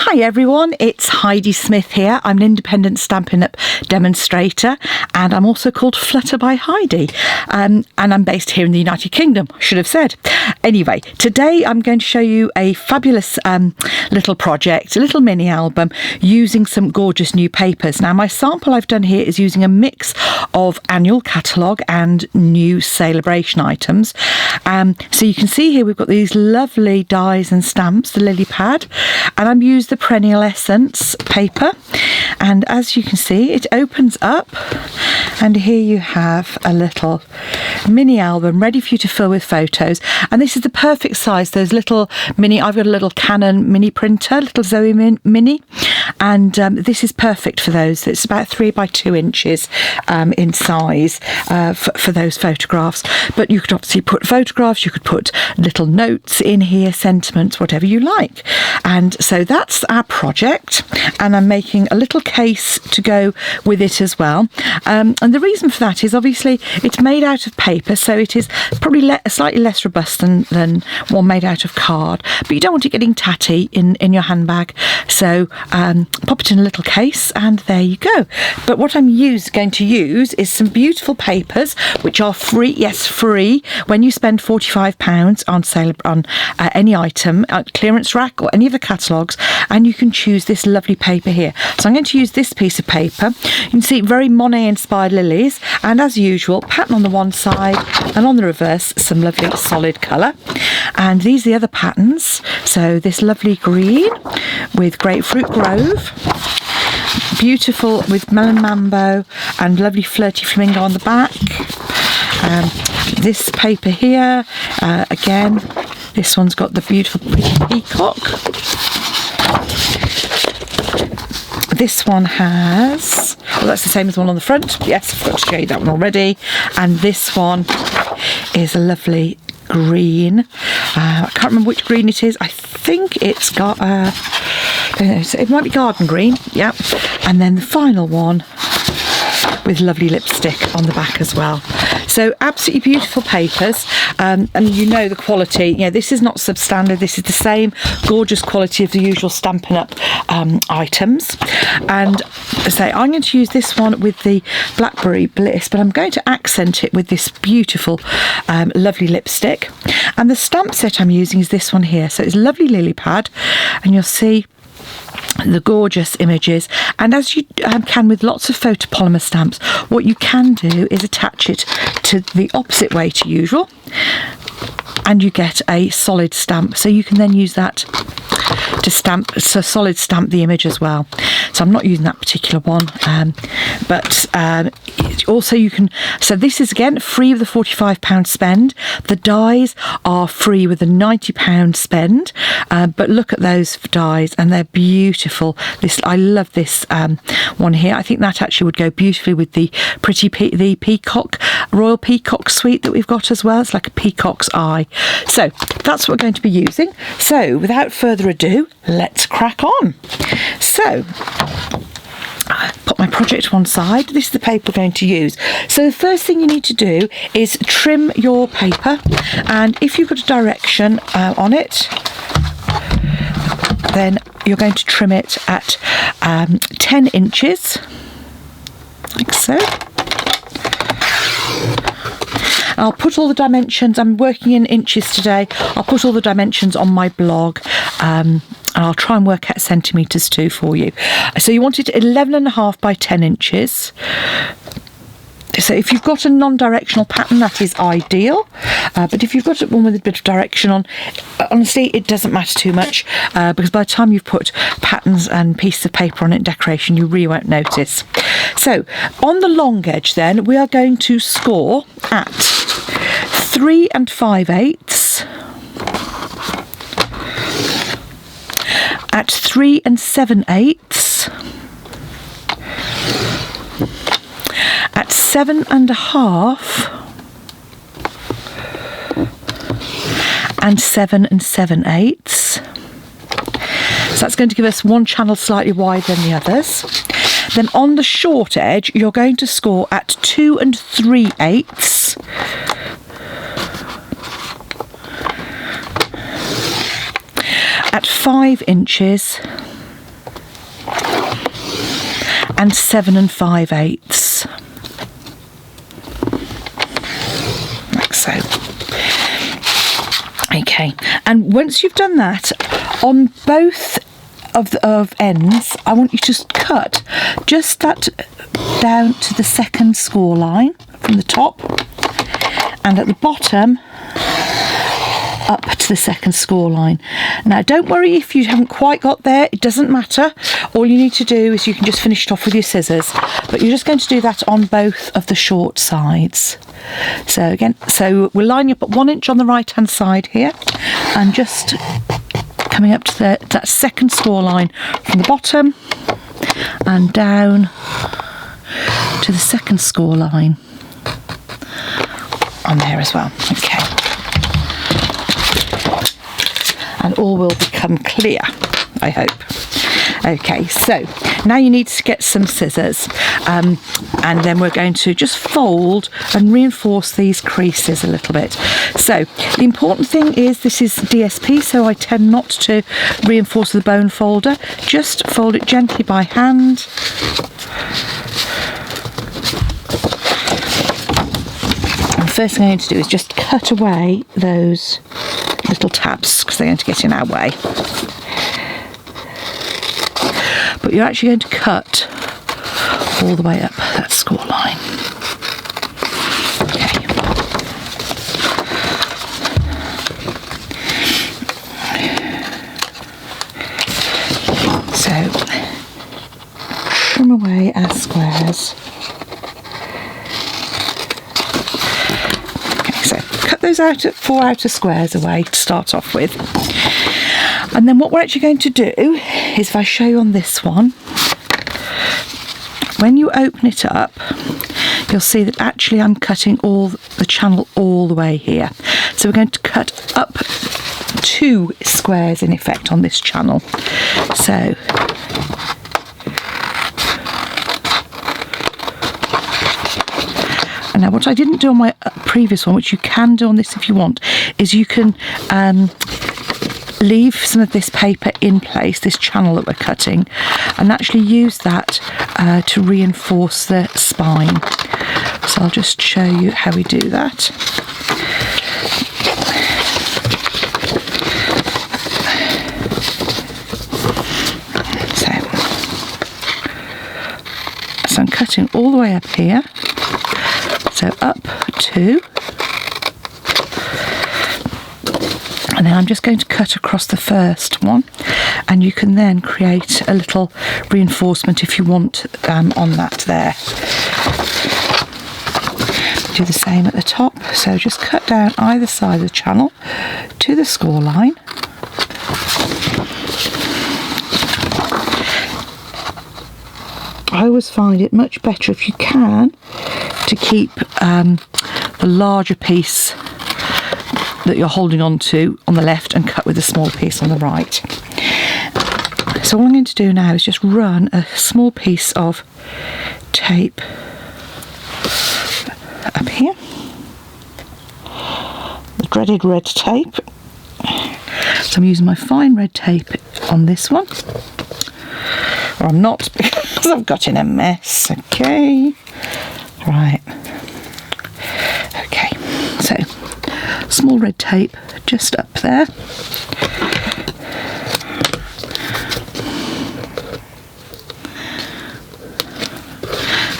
Hi everyone, it's Heidi Smith here. I'm an independent Stampin' Up demonstrator, and I'm also called Flutter by Heidi, and I'm based here in the United Kingdom, I should have said. Anyway, today I'm going to show you a fabulous little project, a little mini album using some gorgeous new papers. Now my sample I've done here is using a mix of annual catalogue and new celebration items. So you can see here we've got these lovely dies and stamps, the lily pad, and I've used the Perennial Essence paper, and as you can see it opens up and here you have a little mini album ready for you to fill with photos. And this is the perfect size, those little mini, I've got a little Canon mini printer, little Zoe mini, and this is perfect for those. It's about 3 by 2 inches in size for those photographs. But you could obviously put photographs, you could put little notes in here, sentiments, whatever you like. And so that's our project, and I'm making a little case to go with it as well. And the reason for that is obviously it's made out of paper, so it is probably slightly less robust than one made out of card, but you don't want it getting tatty in your handbag, so pop it in a little case and there you go. But what I'm going to use is some beautiful papers which are free, yes free, when you spend £45 on sale on any item at clearance rack or any of the catalogues, and you can choose this lovely paper here. So I'm going to use this piece of paper. You can see very Monet inspired lilies, and as usual pattern on the one side and on the reverse some lovely solid colour. And these are the other patterns, so this lovely green with Grapefruit Grove, beautiful with Melon Mambo and lovely flirty flamingo on the back. This paper here, again, this one's got the beautiful peacock. This one has, well, that's the same as the one on the front. Yes, I forgot to show you that one already. And this one is a lovely green. I can't remember which green it is. I think it's got it might be garden green. Yep. And then the final one with lovely lipstick on the back as well. So absolutely beautiful papers, and you know the quality. You know, this is not substandard, this is the same gorgeous quality of the usual Stampin' Up items. And so I'm going to use this one with the Blackberry Bliss, but I'm going to accent it with this beautiful lovely lipstick. And the stamp set I'm using is this one here, so it's a lovely lily pad, and you'll see the gorgeous images. And as you can with lots of photopolymer stamps, what you can do is attach it to the opposite way to usual, and you get a solid stamp, so you can then use that to solid stamp the image as well. So I'm not using that particular one, but also you can, so this is again free with a £45 spend. The dies are free with a £90 spend, but look at those dies and they're beautiful. I love this one here. I think that actually would go beautifully with the the peacock, royal peacock suite that we've got as well. It's like a peacock's eye. So that's what we're going to be using. So without further ado, let's crack on. So put my project to one side. This is the paper we're going to use. So the first thing you need to do is trim your paper, and if you've got a direction on it, then you're going to trim it at 10 inches like so. I'll put all the dimensions, I'm working in inches today, I'll put all the dimensions on my blog, and I'll try and work out centimetres too for you. So you want it 11.5 by 10 inches. So if you've got a non-directional pattern, that is ideal, but if you've got one with a bit of direction on, honestly it doesn't matter too much, because by the time you've put patterns and pieces of paper on it, decoration, you really won't notice. So on the long edge then, we are going to score at 3 5/8, at 3 7/8, at 7.5, and 7 7/8. So that's going to give us one channel slightly wider than the others. Then on the short edge, you're going to score at 2 3/8, at 5 inches, and 7 5/8. Like so. Okay, and once you've done that, on both of ends, I want you to just cut just that down to the second score line from the top, and at the bottom up to the second score line. Now don't worry if you haven't quite got there, it doesn't matter. All you need to do is you can just finish it off with your scissors, but you're just going to do that on both of the short sides. So again, so we're lining up at 1 inch on the right hand side here, and just coming up to that second score line from the bottom and down to the second score line on there as well. Okay, and all will become clear, I hope. Okay, so now you need to get some scissors, and then we're going to just fold and reinforce these creases a little bit. So the important thing is this is DSP, so I tend not to reinforce the bone folder, just fold it gently by hand. And the first thing I'm going to do is just cut away those little tabs because they're going to get in our way. But you're actually going to cut all the way up that score line. Okay. So trim away our squares. Okay, so cut those out at 4 outer squares away to start off with. And then what we're actually going to do is, if I show you on this one, when you open it up, you'll see that actually I'm cutting all the channel all the way here. So we're going to cut up 2 squares in effect on this channel. So and now what I didn't do on my previous one, which you can do on this if you want, is you can leave some of this paper in place, this channel that we're cutting, and actually use that to reinforce the spine. So I'll just show you how we do that. So I'm cutting all the way up here, so up 2. And then I'm just going to cut across the first one, and you can then create a little reinforcement if you want on that there. Do the same at the top, so just cut down either side of the channel to the score line. I always find it much better if you can to keep the larger piece that you're holding on to on the left and cut with a small piece on the right. So all I'm going to do now is just run a small piece of tape up here, the dreaded red tape. So I'm using my fine red tape on this one, or I'm not because I've got in a mess. Okay, right, okay, so small red tape just up there.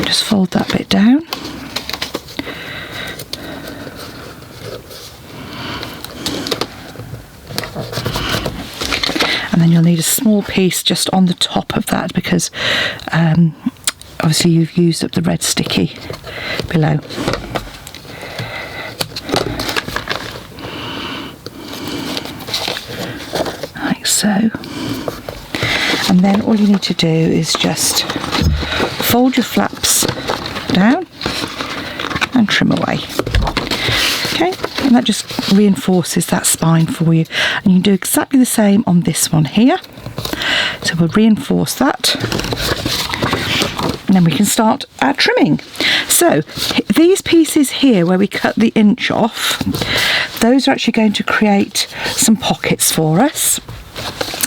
Just fold that bit down. And then you'll need a small piece just on the top of that because obviously you've used up the red sticky below. Like so. And then all you need to do is just fold your flaps down and trim away. Okay, and that just reinforces that spine for you. And you can do exactly the same on this one here. So we'll reinforce that. And then we can start our trimming. So these pieces here where we cut the inch off, those are actually going to create some pockets for us.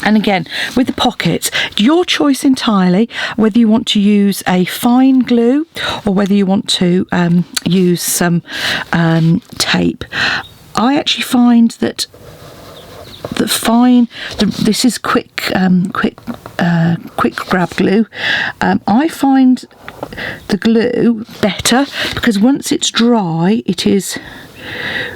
And again, with the pockets, your choice entirely whether you want to use a fine glue or whether you want to use some tape. I actually find that this is quick grab glue. I find the glue better because once it's dry, it is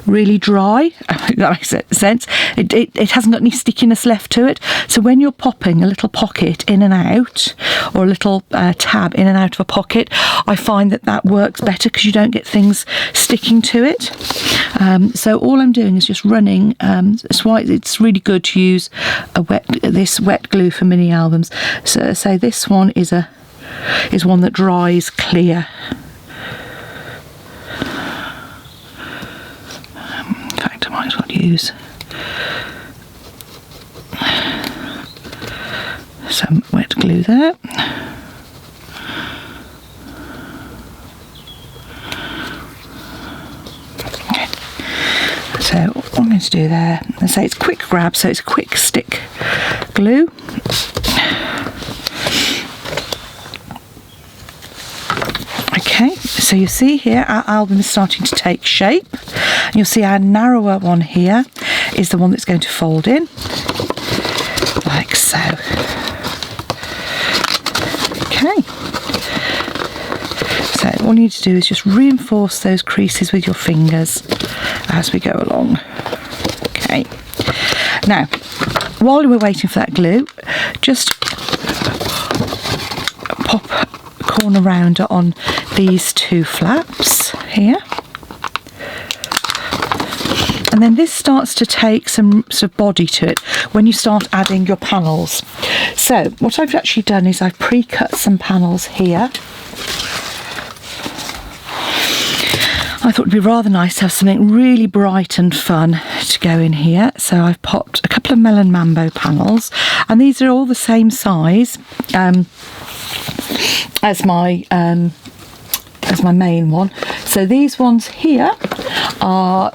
really dry. That makes sense. It hasn't got any stickiness left to it, so when you're popping a little pocket in and out, or a little tab in and out of a pocket, I find that works better because you don't get things sticking to it. So all I'm doing is just running. That's why it's really good to use this wet glue for mini albums. So say this one is one that dries clear. In fact, I might as well use some wet glue there. Okay. So what I'm going to do there, let's say it's quick grab, so it's a quick stick glue. Okay, so you see here our album is starting to take shape. And you'll see our narrower one here is the one that's going to fold in, like so. Okay. So all you need to do is just reinforce those creases with your fingers as we go along. Okay. Now, while we're waiting for that glue, just pop a corner rounder on these two flaps here. And then this starts to take some sort of body to it when you start adding your panels. So what I've actually done is I've pre-cut some panels here. I thought it would be rather nice to have something really bright and fun to go in here. So I've popped a couple of Melon Mambo panels, and these are all the same size as my main one. So these ones here are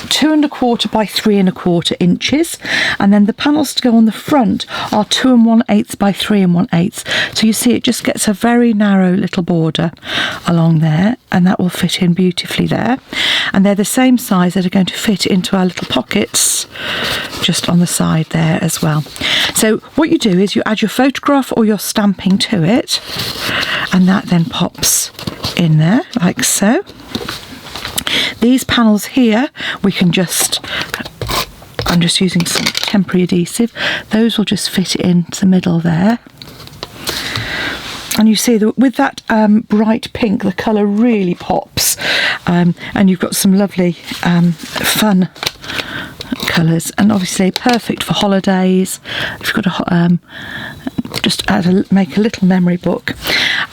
2 1/4 by 3 1/4 inches, and then the panels to go on the front are 2 1/8 by 3 1/8. So you see it just gets a very narrow little border along there, and that will fit in beautifully there. And they're the same size that are going to fit into our little pockets just on the side there as well. So what you do is you add your photograph or your stamping to it, and that then pops in there like so. These panels here, I'm just using some temporary adhesive. Those will just fit into the middle there. And you see that with that bright pink, the colour really pops. And you've got some lovely fun colours, and obviously perfect for holidays. If you've got make a little memory book.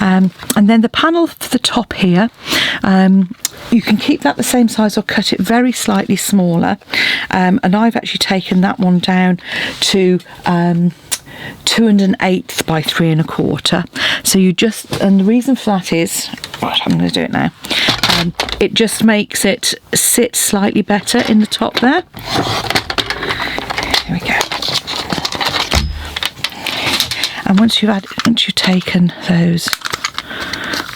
And then the panel for the top here, you can keep that the same size or cut it very slightly smaller. And I've actually taken that one down to 2 1/8 by 3 1/4. So and the reason for that is, I'm going to do it now. It just makes it sit slightly better in the top there. Here we go. And once you've taken those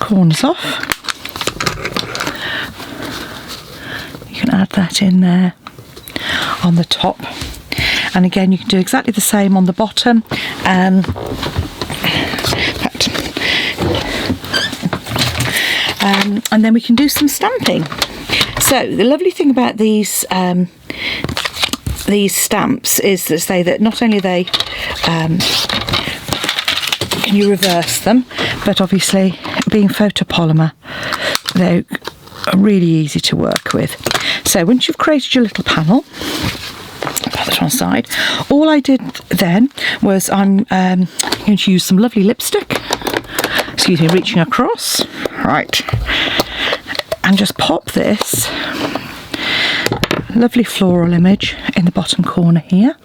corners off, you can add that in there on the top. And again, you can do exactly the same on the bottom. In fact, and then we can do some stamping. So the lovely thing about these stamps is that not only they can you reverse them, but obviously being photopolymer, they're really easy to work with. So once you've created your little panel, put that one aside, all I did then was I'm going to use some lovely lipstick, excuse me, reaching across, right, and just pop this lovely floral image in the bottom corner here,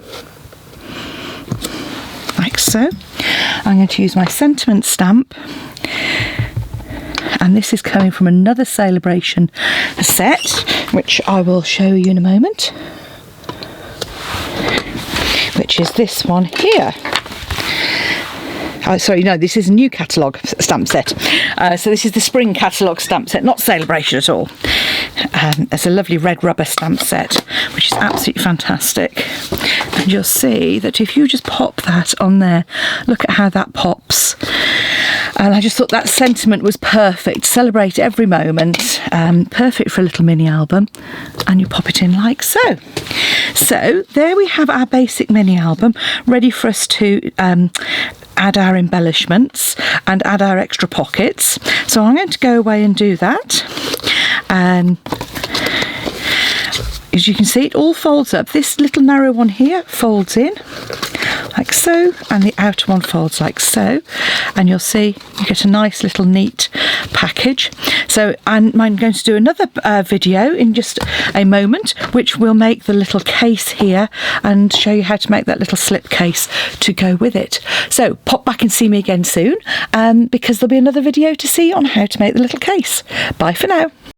like so. I'm going to use my sentiment stamp, and this is coming from another Celebration set, which I will show you in a moment. which is this one here. Oh, sorry, no, this is a new catalogue stamp set. So this is the spring catalogue stamp set, not Celebration at all. It's a lovely red rubber stamp set, which is absolutely fantastic. And you'll see that if you just pop that on there, look at how that pops. And I just thought that sentiment was perfect. Celebrate every moment. Perfect for a little mini album. And you pop it in like so. So there we have our basic mini album, ready for us to add our embellishments and add our extra pockets. So I'm going to go away and do that. As you can see, it all folds up. This little narrow one here folds in like so, and the outer one folds like so, and you'll see you get a nice little neat package. So I'm going to do another video in just a moment, which will make the little case here and show you how to make that little slip case to go with it. So pop back and see me again soon, because there'll be another video to see on how to make the little case. Bye for now.